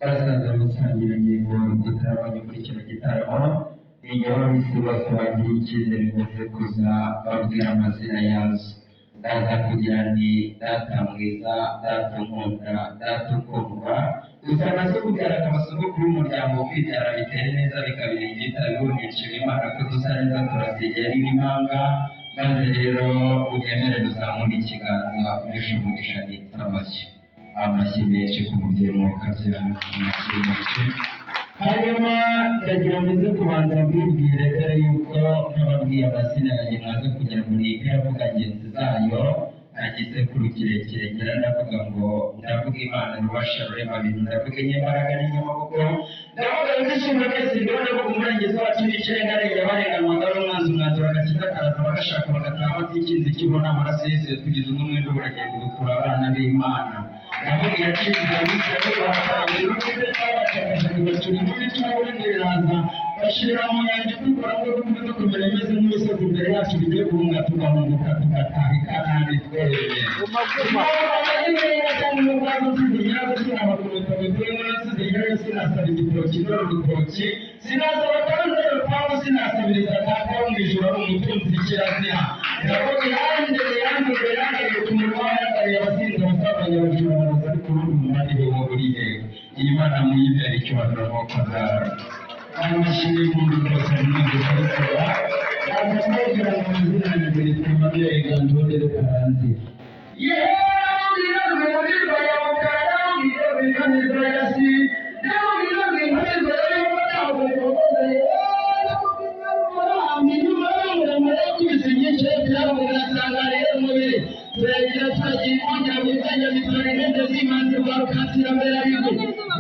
Basaza musangira ngingo gitaramo muri kino gitaramo inyuma bisi bose bagira icyizere muze kuza babwira amazina yazo ndaza kugira ni data mwiza data nkunda data ukundwa gusa nazo kubyara amasomo kuri umuryango kwibyara biteye neza bikabira igitabo bihumekera imana ko dusa neza turasigera impanga maze rero unyemere duzamura ikiganza unyushe umugisha n'amashyi amashyi menshi ku mubyeyi mukabyara amashyi menshi hanyuma ndagira ngo uze kubanza mbibwire dore yuko n'ababwiye amazina yanjye mwaze kugira ngo nige avuga ngenzi zayo nagisekuru kirekire ngira ndavuga ngo ndavuga imana rubasha rurema bintu ndavuga inyembaraga n'inyamaboko ndavuga ndishimye mwese ndiho ndavuga umurengezi wacu n'ikirengarenga barenganwaga n'umwanzi umwanzuro agakiza karaza bagashaka bagataha batikinze kibona amaraso yesu yatugize umwenda w'uragenda gukura abana b'imana ndavuga yaciye abisirayeli bahatangiye n'ubuze twabacakasha kugasura imbibi tw'aburengeraza bashira mu nyanja dukora ngo dukomeze dukomera imeze nk'imisozi imbere yacu bigiye guhunga tugahunguka tugataha ikanani twebwe sinasaba igitoki n'urutoki sinasaba kandi urupangu sinasabiriza data wo mu ijuru ari umutunzi kirazira ndavuga yandeye ku munwa yandariye abasinzi abasabanya abajura baraza ariko urundi umunani bimuburiye iyi mana muyibera icyubahiro amaboko zawe amashini y'umuntu rwose n'ibyo kubikora aza kugira ngo izina ryanjye rituma ryeganje rero karanzi turagira turagira impunzi abizanya bitwara intebe z'imanzi rwa rukatira mbere abigo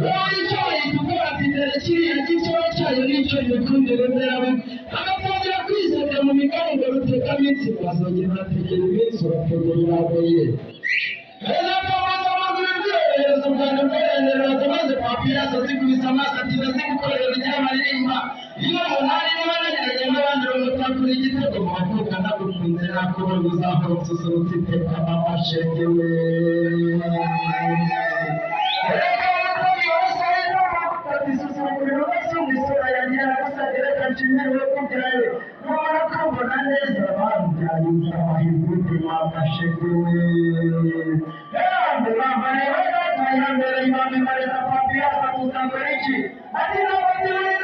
wowe icyo bayituvuga ati dore kiriya gicyoya cyayo n'icyo gikundiro mbere abigo agatangira kwisabira mu migango ruteka minsi bazongera bategera iminsi urategera iragoye Yesu Bwana mbere maze papirasa zikubisa amaso ati ndazigukorera inyama ririmba iyo munani n'abananiranye n'abandi bamutakura igitego mu bakobwa nagukunze nakubona uzahora ususurutsa iteka mama shegewe isusurukura basumba isura yanjye yaragusabye reka nshimire we kubyaye numara kubona neza babyaye uzabahizute mama shegewe bambare bagataye hambere imami mareza papirasa tuzangura iki ati n'abaziranye